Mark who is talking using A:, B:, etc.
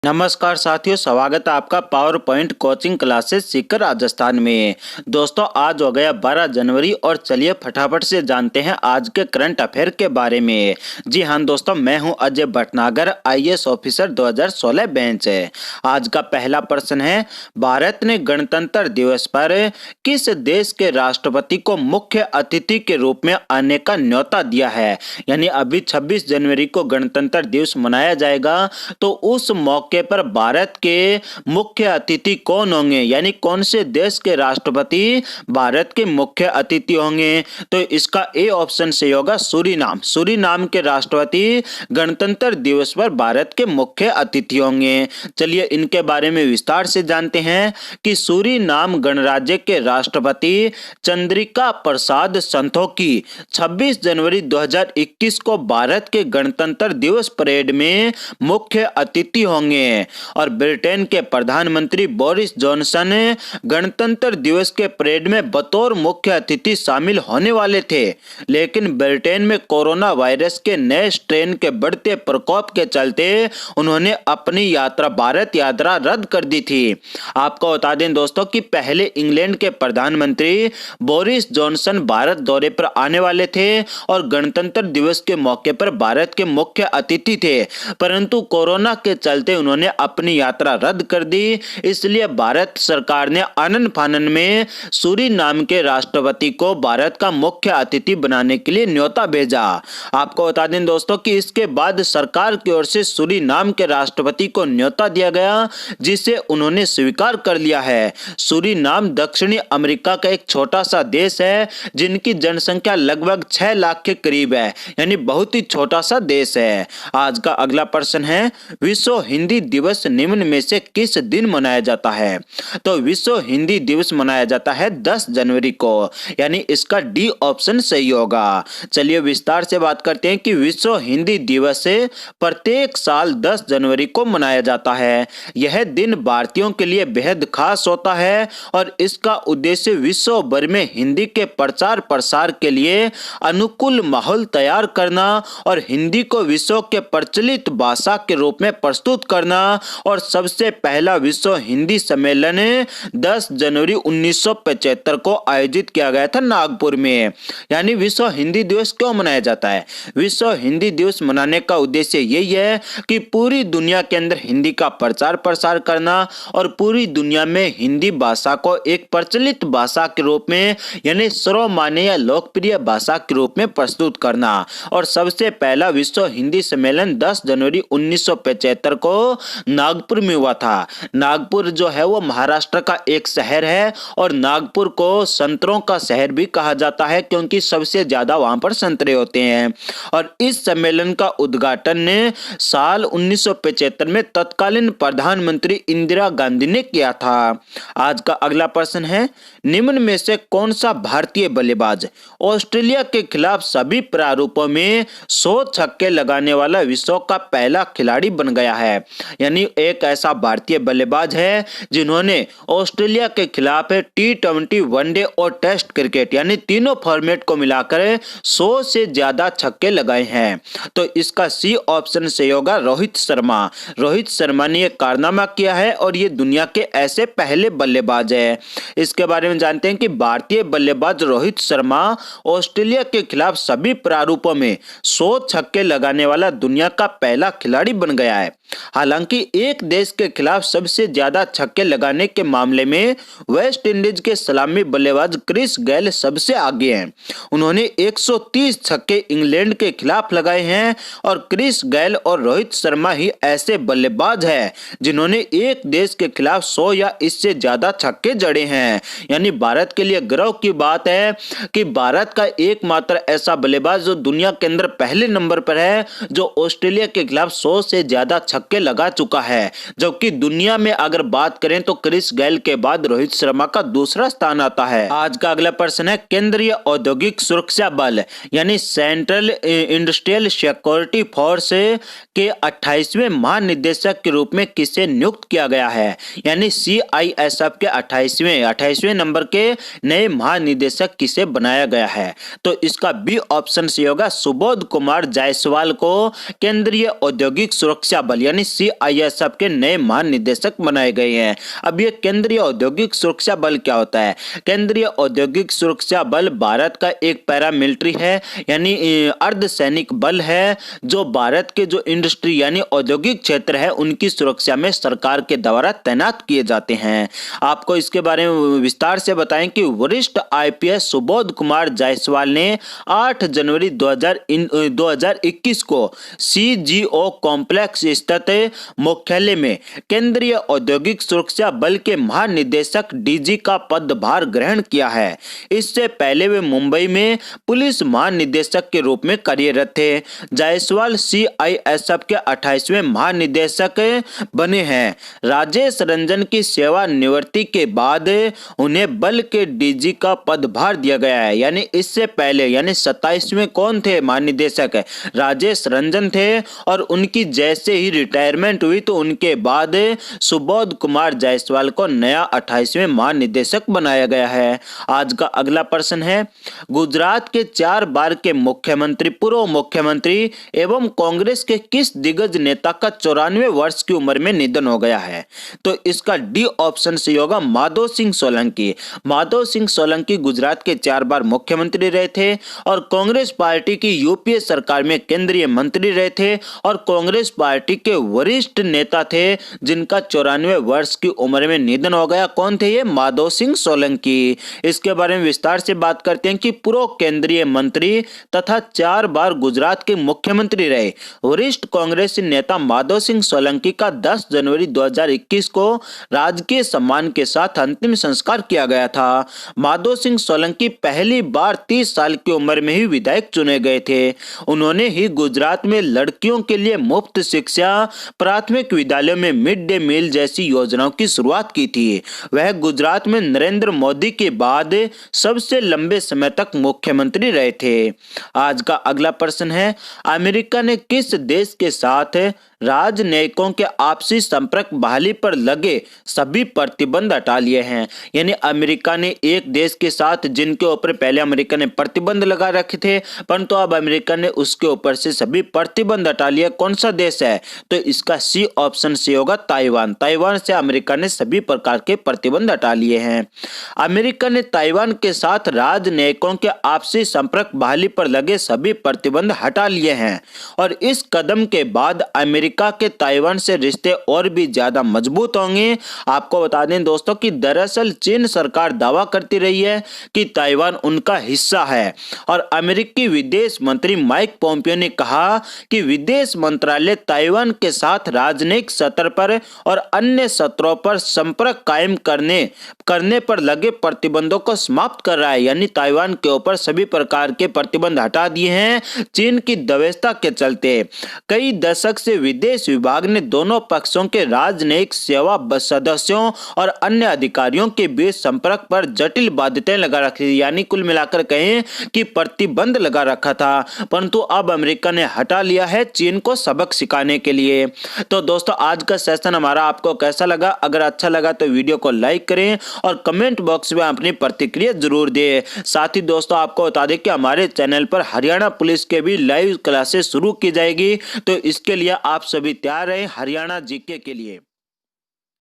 A: नमस्कार साथियों, स्वागत है आपका power point coaching classes Sikar Rajasthan में। दोस्तों, आज हो गया 12 जनवरी और चलिए फटाफट से जानते हैं आज के करंट अफेयर के बारे में। जी हाँ दोस्तों, मैं हूं Ajay Bhatnagar, IAS officer 2016 batch है। आज का पहला प्रश्न है, भारत ने गणतंत्र दिवस पर किस देश के राष्ट्रपति को मुख्य अतिथि के रूप में आने का न्योता दिया है। यानी अभी 26 जनवरी को गणतंत्र दिवस मनाया जाएगा, तो उस मौके पर भारत के मुख्य अतिथि कौन होंगे, यानी कौन से देश के राष्ट्रपति भारत के मुख्य अतिथि होंगे। तो इसका ए ऑप्शन सही होगा, सूरीनाम। सूरीनाम के राष्ट्रपति गणतंत्र दिवस पर भारत के मुख्य अतिथि होंगे। चलिए इनके बारे में विस्तार से जानते हैं कि सूरीनाम गणराज्य के राष्ट्रपति चंद्रिका प्रसाद संतोखी 26 जनवरी 2021 को भारत के गणतंत्र दिवस परेड में मुख्य अतिथि होंगे। और ब्रिटेन के प्रधानमंत्री बोरिस जॉनसन गणतंत्र दिवस के परेड में बतौर मुख्य अतिथि शामिल होने वाले थे, लेकिन ब्रिटेन में कोरोना वायरस के नए स्ट्रेन के बढ़ते प्रकोप के चलते उन्होंने अपनी भारत यात्रा रद्द कर दी थी। आपको बता दें दोस्तों कि पहले इंग्लैंड के प्रधानमंत्री बोरिस जॉनसन भारत दौरे पर आने वाले थे और गणतंत्र दिवस के मौके पर भारत के मुख्य अतिथि थे, परंतु कोरोना के चलते उन्होंने अपनी यात्रा रद्द कर दी। इसलिए भारत सरकार ने आनन फानन में सूरीनाम के राष्ट्रपति को भारत का मुख्य अतिथि बनाने के लिए न्योता भेजा। आपको बता दें दोस्तों कि इसके बाद सरकार की ओर से सूरीनाम के राष्ट्रपति को न्योता दिया गया, जिसे उन्होंने स्वीकार कर लिया है। सूरीनाम दक्षिणी अमेरिका का एक छोटा सा देश है, जिनकी जनसंख्या लगभग 6 लाख के करीब है, यानी बहुत ही छोटा सा देश है। आज का अगला प्रश्न है, विश्व हिंदी दिवस निम्न में से किस दिन मनाया जाता है। तो विश्व हिंदी दिवस मनाया जाता है 10 जनवरी को, यानी इसका डी ऑप्शन सही होगा। चलिए विस्तार से बात करते हैं कि विश्व हिंदी दिवस प्रत्येक साल 10 जनवरी को मनाया जाता है। यह दिन भारतीयों के लिए बेहद खास होता है और इसका उद्देश्य विश्व भर में हिंदी के प्रचार प्रसार के लिए अनुकूल माहौल तैयार करना और हिंदी को विश्व के प्रचलित भाषा के रूप में प्रस्तुत करना। और सबसे पहला विश्व हिंदी सम्मेलन 10 जनवरी 1975 को आयोजित किया गया था नागपुर में। यानी विश्व हिंदी दिवस क्यों मनाया जाता है? विश्व हिंदी दिवस मनाने का उद्देश्य यही है कि पूरी दुनिया के अंदर हिंदी का प्रचार प्रसार करना और पूरी दुनिया में हिंदी भाषा को एक प्रचलित भाषा के रूप में, यानी सर्वमान्य या लोकप्रिय भाषा के रूप में प्रस्तुत करना। और सबसे पहला विश्व हिंदी सम्मेलन 10 जनवरी 1975 को नागपुर में हुआ था। नागपुर जो है वो महाराष्ट्र का एक शहर है और नागपुर को संतरों का शहर भी कहा जाता है, क्योंकि सबसे ज्यादा वहां पर संतरे होते हैं। और इस सम्मेलन का उद्घाटन साल 1975 में तत्कालीन प्रधानमंत्री इंदिरा गांधी ने किया था। आज का अगला प्रश्न है, निम्न में से कौन सा भारतीय बल्लेबाज ऑस्ट्रेलिया के खिलाफ सभी प्रारूपों में 100 छक्के लगाने वाला विश्व का पहला खिलाड़ी बन गया है। यानी एक ऐसा भारतीय बल्लेबाज है जिन्होंने ऑस्ट्रेलिया के खिलाफ T20, वनडे और टेस्ट क्रिकेट यानी तीनों फॉर्मेट को मिलाकर 100 से ज्यादा छक्के लगाए हैं। तो इसका सी ऑप्शन सही होगा, रोहित शर्मा। रोहित शर्मा ने यह कारनामा किया है और ये दुनिया के ऐसे पहले बल्लेबाज है। इसके बारे में जानते हैं कि भारतीय बल्लेबाज रोहित शर्मा ऑस्ट्रेलिया के खिलाफ सभी प्रारूपों में 100 छक्के लगाने वाला दुनिया का पहला खिलाड़ी बन गया है। हालांकि एक देश के खिलाफ सबसे ज्यादा छक्के लगाने के मामले में वेस्ट इंडीज के सलामी बल्लेबाज क्रिस गेल सबसे आगे हैं। उन्होंने 130 छक्के इंग्लैंड के खिलाफ लगाए हैं और क्रिस गेल और रोहित शर्मा ही ऐसे बल्लेबाज हैं जिन्होंने एक देश के खिलाफ 100 या इससे ज्यादा छक्के जड़े हैं। यानी भारत के लिए गर्व की बात है कि भारत का एकमात्र ऐसा बल्लेबाज जो दुनिया के अंदर पहले नंबर पर है, जो ऑस्ट्रेलिया के खिलाफ 100 से ज्यादा छक्के लगा चुका है। जबकि दुनिया में अगर बात करें तो क्रिस गेल के बाद रोहित शर्मा का दूसरा स्थान आता है। आज का अगला प्रश्न है, केंद्रीय औद्योगिक सुरक्षा बल यानी सेंट्रल इंडस्ट्रियल सिक्योरिटी फोर्स के 28वें महानिदेशक के रूप में किसे नियुक्त किया गया है। यानी CISF के 28वें नंबर के नए महानिदेशक किसे बनाया गया है। तो इसका बी ऑप्शन सही होगा, सुबोध कुमार जायसवाल को केंद्रीय औद्योगिक सुरक्षा बल यानी CISF के नए महानिदेशक बनाए गए हैं। अब ये केंद्रीय औद्योगिक सुरक्षा बल क्या होता है? केंद्रीय औद्योगिक सुरक्षा बल भारत का एक पैरामिलिट्री है, यानी अर्धसैनिक बल है, जो भारत के जो इंडस्ट्री यानी औद्योगिक क्षेत्र है उनकी सुरक्षा में सरकार के द्वारा तैनात किए जाते हैं। आपको इसके बारे में विस्तार से बताएं कि वरिष्ठ IPS सुबोध कुमार जायसवाल ने 8 जनवरी 2021 को CGO कॉम्प्लेक्स स्थित मुख्यालय में केंद्रीय औद्योगिक सुरक्षा बल के महानिदेशक DG का पदभार ग्रहण किया है। इससे पहले वे मुंबई में पुलिस महानिदेशक के रूप में कार्यरत थे। जायसवाल CISF के 28वें महानिदेशक बने हैं। राजेश रंजन की सेवानिवृत्ति के बाद उन्हें बल के DG का पदभार दिया गया है। यानी इससे पहले यानी 27वें कौन थे महानिदेशक? राजेश रंजन थे, और उनकी जैसे ही रिटायरमेंट हुई तो उनके बाद सुबोध कुमार जायसवाल को नया 28वें महानिदेशक बनाया गया है। आज का अगला प्रश्न है, गुजरात के 4 बार के मुख्यमंत्री, पूर्व मुख्यमंत्री एवं कांग्रेस के किस दिग्गज नेता का 94 वर्ष की उम्र में निधन हो गया है? तो इसका D ऑप्शन से होगा माधो सिंह सोलंकी। माधो सिंह सोलंकी गुजरात के 4 बार मुख्यमंत्री रहे थे और कांग्रेस पार्टी की UPA सरकार में केंद्रीय मंत्री रहे थे और कांग्रेस पार्टी के वरिष्ठ नेता थे जिनका 94 वर्ष की उम्र में निधन हो गया। कौन थे ये? माधो सिंह सोलंकी। इसके बारे में विस्तार से बात करते हैं कि पूर्व केंद्रीय मंत्री तथा 4 बार गुजरात के मुख्यमंत्री रहे वरिष्ठ कांग्रेसी नेता माधो सिंह सोलंकी का 10 जनवरी 2021 को राजकीय सम्मान के साथ अंतिम संस्कार किया गया था। माधो सिंह सोलंकी पहली बार 30 साल की उम्र में ही विधायक चुने गए थे। उन्होंने ही गुजरात में लड़कियों के लिए मुफ्त शिक्षा, प्राथमिक विद्यालयों में मिड डे मील जैसी योजनाओं की शुरुआत की थी। वह गुजरात में नरेंद्र मोदी के बाद सबसे लंबे समय तक मुख्यमंत्री रहे थे। आज का अगला प्रश्न है, अमेरिका ने किस देश के साथ राजनयिकों के आपसी संपर्क बहाली पर लगे सभी प्रतिबंध हटा लिए हैं? यानी अमेरिका ने एक देश के साथ जिनके ऊपर पहले अमेरिका ने प्रतिबंध लगा रखे थे, परंतु अब अमेरिका ने उसके ऊपर से सभी प्रतिबंध हटा लिए। कौन सा देश है? तो इसका C ऑप्शन से होगा ताइवान। ताइवान से अमेरिका ने सभी प्रकार के प्रतिबंध हटा लिए हैं। अमेरिका ने ताइवान के साथ राजनयिकों के आपसी संपर्क बहाली पर लगे सभी प्रतिबंध हटा लिए हैं और इस कदम के बाद अमेरिका के ताइवान से रिश्ते और भी ज्यादा मजबूत होंगे। आपको बता दें दोस्तों कि दरअसल चीन सरकार दावा करती रही है कि ताइवान उनका हिस्सा है और अमेरिकी विदेश मंत्री माइक पोम्पियो ने कहा कि विदेश मंत्रालय ताइवान के साथ राजनयिक स्तर पर और अन्य स्तरों पर संपर्क कायम करने पर लगे प्रतिबंधों को समाप्त कर रहा है। यानी ताइवान के ऊपर सभी प्रकार के प्रतिबंध हटा दिए हैं चीन की दवेशता के चलते। कई दशक से विदेश विभाग ने दोनों पक्षों के राजनयिक सेवा सदस्यों और अन्य अधिकारियों के बीच संपर्क पर जटिल बाध्यताएं लगा रखी थी। यानी कुल मिलाकर कहें कि प्रतिबंध लगा रखा था, परंतु अब अमेरिका ने हटा लिया है चीन को सबक सिखाने के लिए। तो दोस्तों आज का सेशन हमारा आपको कैसा लगा? अगर अच्छा लगा तो वीडियो को लाइक करें और कमेंट बॉक्स में अपनी प्रतिक्रिया जरूर दें। साथ ही दोस्तों आपको बता दें कि हमारे चैनल पर हरियाणा पुलिस के भी लाइव क्लासेस शुरू की जाएगी, तो इसके लिए आप सभी तैयार रहें हरियाणा GK के लिए।